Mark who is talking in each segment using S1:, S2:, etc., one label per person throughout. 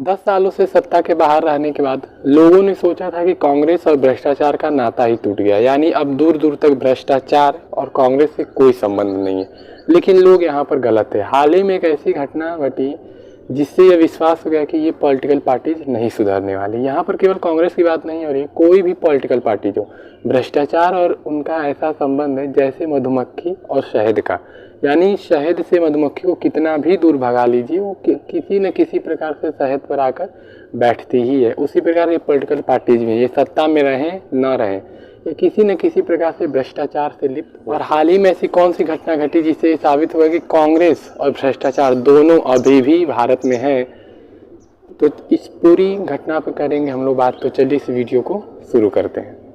S1: 10 सालों से सत्ता के बाहर रहने के बाद लोगों ने सोचा था कि कांग्रेस और भ्रष्टाचार का नाता ही टूट गया, यानी अब दूर दूर तक भ्रष्टाचार और कांग्रेस से कोई संबंध नहीं है। लेकिन लोग यहाँ पर गलत है। हाल ही में एक ऐसी घटना घटी जिससे यह विश्वास हो गया कि ये पॉलिटिकल पार्टीज नहीं सुधरने वाली। यहाँ पर केवल कांग्रेस की बात नहीं हो रही, कोई भी पॉलिटिकल पार्टी जो भ्रष्टाचार और उनका ऐसा संबंध है जैसे मधुमक्खी और शहद का, यानी शहद से मधुमक्खी को कितना भी दूर भगा लीजिए वो किसी न किसी प्रकार से शहद पर आकर बैठती ही है। उसी प्रकार ये पॉलिटिकल पार्टीज में, ये सत्ता में रहें न रहें, ये किसी न किसी प्रकार से भ्रष्टाचार से लिप्त। और हाल ही में ऐसी कौन सी घटना घटी जिससे ये साबित हुआ कि कांग्रेस और भ्रष्टाचार दोनों अभी भी भारत में है। तो इस पूरी घटना पर करेंगे हम लोग बात। तो चलिए इस वीडियो को शुरू करते हैं।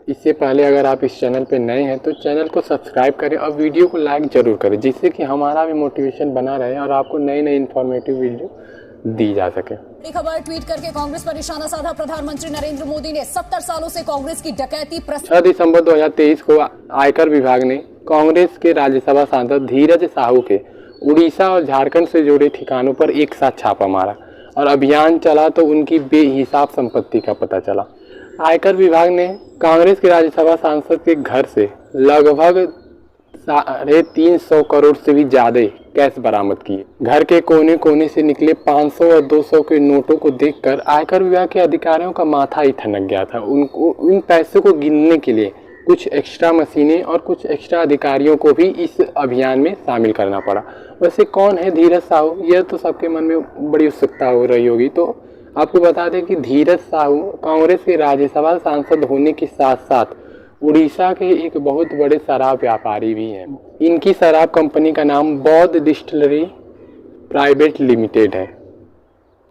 S1: इससे पहले अगर आप इस चैनल पे नए हैं तो चैनल को सब्सक्राइब करें और वीडियो को लाइक जरूर करें, जिससे कि हमारा भी मोटिवेशन बना रहे और आपको नई नई इन्फॉर्मेटिव वीडियो दी जा सके।
S2: खबर ट्वीट करके कांग्रेस पर निशाना साधा प्रधानमंत्री नरेंद्र मोदी ने 70 सालों से कांग्रेस की डकैती
S1: 6 दिसंबर 2023 को आयकर विभाग ने कांग्रेस के राज्यसभा सांसद धीरज साहू के उड़ीसा और झारखंड से जुड़े ठिकानों पर एक साथ छापा मारा और अभियान चला तो उनकी बेहिसाब संपत्ति का पता चला। आयकर विभाग ने कांग्रेस के राज्यसभा सांसद के घर से लगभग 350 करोड़ से भी ज्यादा कैश बरामद किए। घर के कोने कोने से निकले 500 और 200 के नोटों को देखकर आयकर विभाग के अधिकारियों का माथा ही ठनक गया था। उनको उन पैसों को गिनने के लिए कुछ एक्स्ट्रा मशीनें और कुछ एक्स्ट्रा अधिकारियों को भी इस अभियान में शामिल करना पड़ा। वैसे कौन है धीरज साहू, यह तो सबके मन में बड़ी उत्सुकता हो रही होगी। तो आपको बता दें कि धीरज साहू कांग्रेस के राज्यसभा सांसद होने के साथ साथ उड़ीसा के एक बहुत बड़े शराब व्यापारी भी हैं। इनकी शराब कंपनी का नाम बौद्ध डिस्टिलरी प्राइवेट लिमिटेड है।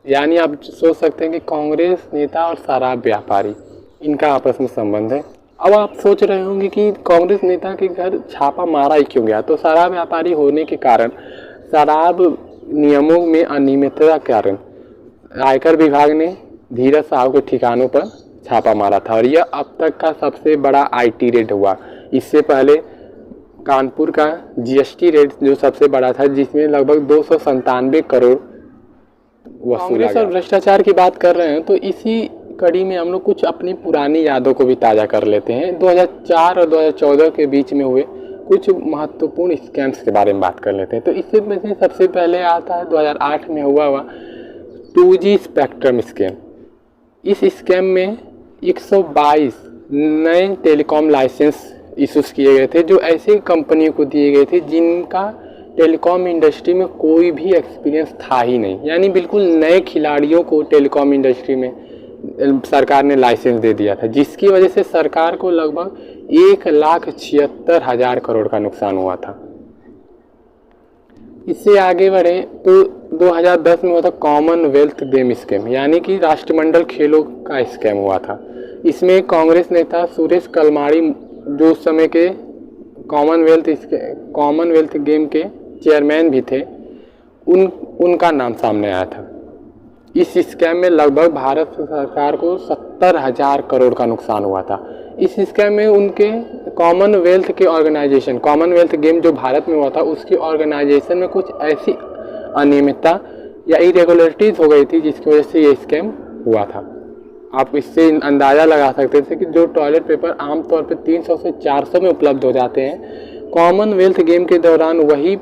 S1: यानी आप सोच सकते हैं कि कांग्रेस नेता और शराब व्यापारी, इनका आपस में संबंध है। अब आप सोच रहे होंगे कि कांग्रेस नेता के घर छापा मारा ही क्यों गया। तो शराब व्यापारी होने के कारण, शराब नियमों में अनियमितता के कारण आयकर विभाग ने धीरज साहू के ठिकानों पर छापा मारा था और यह अब तक का सबसे बड़ा आईटी रेड हुआ। इससे पहले कानपुर का जीएसटी रेड जो सबसे बड़ा था, जिसमें लगभग 297 करोड़ वसूला गया। और भ्रष्टाचार की बात कर रहे हैं तो इसी कड़ी में हम लोग कुछ अपनी पुरानी यादों को भी ताज़ा कर लेते हैं। 2004 और 2014 के बीच में हुए कुछ महत्वपूर्ण स्कैम्स के बारे में बात कर लेते हैं। तो इससे में सबसे पहले आता है 2008 में हुआ 2G स्पेक्ट्रम स्कैम। इस स्कैम में 122 नए टेलीकॉम लाइसेंस इशूज़ किए गए थे, जो ऐसी कंपनियों को दिए गए थे जिनका टेलीकॉम इंडस्ट्री में कोई भी एक्सपीरियंस था ही नहीं। यानी बिल्कुल नए खिलाड़ियों को टेलीकॉम इंडस्ट्री में सरकार ने लाइसेंस दे दिया था, जिसकी वजह से सरकार को लगभग 1,76,000 करोड़ का नुकसान हुआ था। इससे आगे बढ़े तो 2010 में हुआ था कॉमनवेल्थ गेम स्कैम, यानी कि राष्ट्रमंडल खेलों का स्कैम हुआ था। इसमें कांग्रेस नेता सुरेश कलमाड़ी, जो उस समय के कॉमनवेल्थ गेम के चेयरमैन भी थे, उनका नाम सामने आया था। इस स्कैम में लगभग भारत सरकार को 70,000 करोड़ का नुकसान हुआ था। इस स्कैम में उनके कॉमनवेल्थ के ऑर्गेनाइजेशन, कॉमनवेल्थ गेम जो भारत में हुआ था, उसकी ऑर्गेनाइजेशन में कुछ ऐसी अनियमितता या इरेगुलरिटीज हो गई थी जिसकी वजह से ये स्कैम हुआ था। आप इससे अंदाज़ा लगा सकते थे कि जो टॉयलेट पेपर आमतौर पर 300 से 400 में उपलब्ध हो जाते हैं, कॉमनवेल्थ गेम के दौरान वही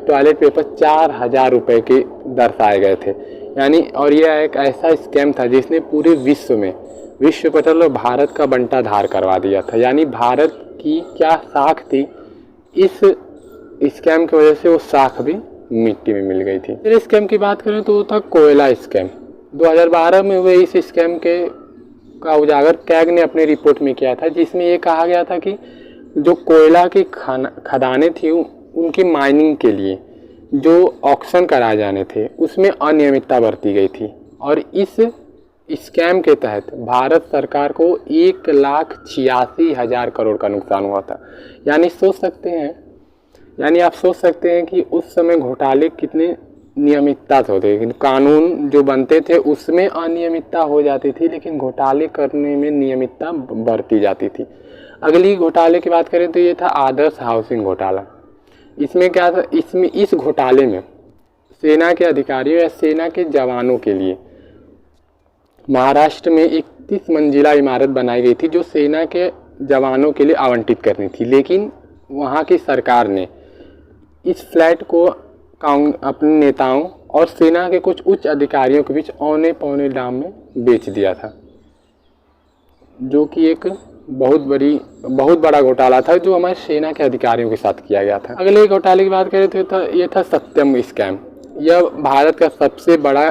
S1: टॉयलेट पेपर 4,000 रुपये के दर्शाए गए थे। यानी और यह एक ऐसा स्कैम था जिसने पूरे विश्व पटल और भारत का बंटा धार करवा दिया था। यानी भारत की क्या साख थी, इस स्कैम की वजह से वो साख भी मिट्टी में मिल गई थी। फिर स्कैम की बात करें तो वो था कोयला स्कैम। 2012 में हुए इस स्कैम का उजागर कैग ने अपनी रिपोर्ट में किया था, जिसमें ये कहा गया था कि जो कोयला की खदानें थी उनकी माइनिंग के लिए जो ऑक्शन कराए जाने थे उसमें अनियमितता बरती गई थी और इस स्कैम के तहत भारत सरकार को 1,86,000 करोड़ का नुकसान हुआ था। यानी आप सोच सकते हैं कि उस समय घोटाले कितने नियमितता होती थी, कानून जो बनते थे उसमें अनियमितता हो जाती थी, लेकिन घोटाले करने में नियमितता बरती जाती थी। अगली घोटाले की बात करें तो ये था आदर्श हाउसिंग घोटाला। इसमें क्या था, इसमें इस घोटाले में सेना के अधिकारियों या सेना के जवानों के लिए महाराष्ट्र में 31 मंजिला इमारत बनाई गई थी जो सेना के जवानों के लिए आवंटित करनी थी, लेकिन वहाँ की सरकार ने इस फ्लैट को अपने नेताओं और सेना के कुछ उच्च अधिकारियों के बीच औने पौने दाम में बेच दिया था, जो कि एक बहुत बड़ा घोटाला था जो हमारे सेना के अधिकारियों के साथ किया गया था। अगले घोटाले की बात करें तो ये था सत्यम स्कैम। यह भारत का सबसे बड़ा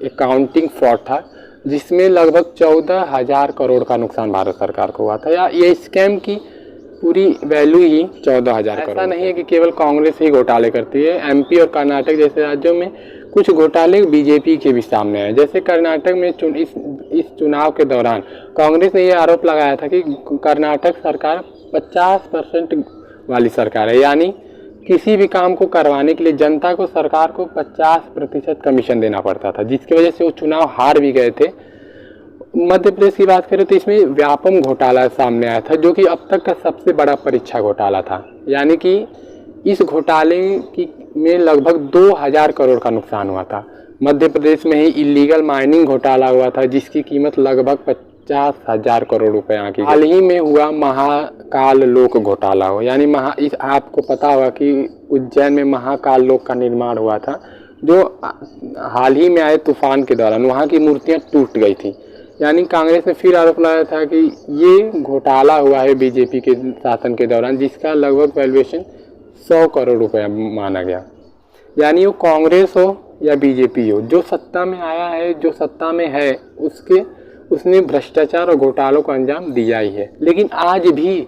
S1: अकाउंटिंग फ्रॉड था जिसमें लगभग 14,000 करोड़ का नुकसान भारत सरकार को हुआ था। या ये स्कैम की पूरी वैल्यू ही 14,000 करोड़। ऐसा नहीं है कि केवल कांग्रेस ही घोटाले करती है, एमपी और कर्नाटक जैसे राज्यों में कुछ घोटाले बीजेपी के भी सामने आए। जैसे कर्नाटक में इस चुनाव के दौरान कांग्रेस ने यह आरोप लगाया था कि कर्नाटक सरकार 50% वाली सरकार है, यानी किसी भी काम को करवाने के लिए जनता को सरकार को 50% कमीशन देना पड़ता था, जिसकी वजह से वो चुनाव हार भी गए थे। मध्य प्रदेश की बात करें तो इसमें व्यापम घोटाला सामने आया था जो कि अब तक का सबसे बड़ा परीक्षा घोटाला था, यानी कि इस घोटाले में लगभग 2,000 करोड़ का नुकसान हुआ था। मध्य प्रदेश में ही इलीगल माइनिंग घोटाला हुआ था जिसकी कीमत लगभग 50,000 करोड़ रुपए आंकी। हाल ही में हुआ महाकाल लोक घोटाला हो, यानी आपको पता होगा कि उज्जैन में महाकाल लोक का निर्माण हुआ था जो हाल ही में आए तूफान के दौरान वहाँ की मूर्तियाँ टूट गई थी। यानी कांग्रेस ने फिर आरोप लगाया था कि ये घोटाला हुआ है बीजेपी के शासन के दौरान जिसका लगभग वैल्यूएशन 100 करोड़ रुपए माना गया। यानी वो कांग्रेस हो या बीजेपी हो, जो सत्ता में आया है, जो सत्ता में है, उसने भ्रष्टाचार और घोटालों को अंजाम दिया ही है। लेकिन आज भी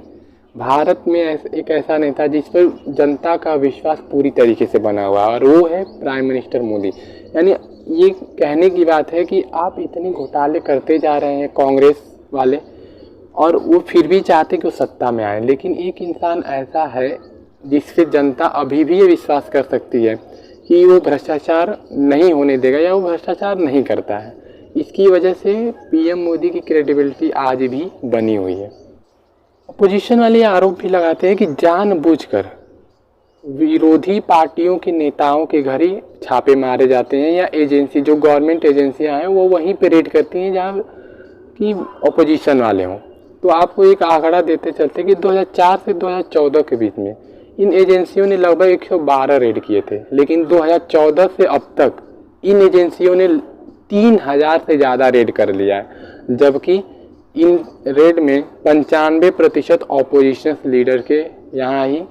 S1: भारत में एक ऐसा नेता जिस पर जनता का विश्वास पूरी तरीके से बना हुआ है और वो है प्राइम मिनिस्टर मोदी। यानी ये कहने की बात है कि आप इतने घोटाले करते जा रहे हैं कांग्रेस वाले और वो फिर भी चाहते कि वो सत्ता में आए, लेकिन एक इंसान ऐसा है जिससे जनता अभी भी ये विश्वास कर सकती है कि वो भ्रष्टाचार नहीं होने देगा या वो भ्रष्टाचार नहीं करता है। इसकी वजह से पीएम मोदी की क्रेडिबिलिटी आज भी बनी हुई है। अपोजिशन वाले आरोप भी लगाते हैं कि जानबूझकर विरोधी पार्टियों के नेताओं के घर ही छापे मारे जाते हैं या एजेंसी जो गवर्नमेंट एजेंसियां हैं वो वहीं पे रेड करती हैं जहाँ की अपोजिशन वाले हों। तो आपको एक आंकड़ा देते चलते कि 2004 से 2014 के बीच में इन एजेंसियों ने लगभग 112 रेड किए थे, लेकिन 2014 से अब तक इन एजेंसियों ने 3,000 से ज़्यादा रेड कर लिया है, जबकि इन रेड में 95% ऑपोजिशन लीडर के यहाँ ही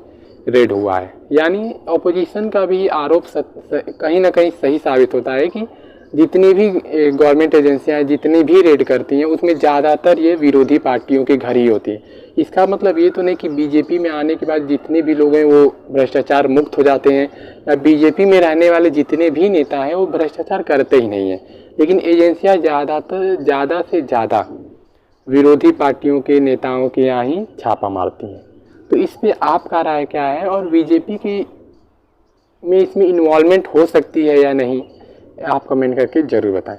S1: रेड हुआ है। यानी ऑपोजिशन का भी आरोप कहीं ना कहीं सही साबित होता है कि जितनी भी गवर्नमेंट एजेंसियां जितनी भी रेड करती हैं उसमें ज़्यादातर ये विरोधी पार्टियों के घर ही होती है। इसका मतलब ये तो नहीं कि बीजेपी में आने के बाद जितने भी लोग हैं वो भ्रष्टाचार मुक्त हो जाते हैं या बीजेपी में रहने वाले जितने भी नेता हैं वो भ्रष्टाचार करते ही नहीं हैं, लेकिन एजेंसियाँ ज़्यादा से ज़्यादा विरोधी पार्टियों के नेताओं के यहाँ ही छापा मारती हैं। तो इस पे आपका राय क्या है और बीजेपी की में इसमें इन्वॉल्वमेंट हो सकती है या नहीं, आप कमेंट करके ज़रूर बताएं।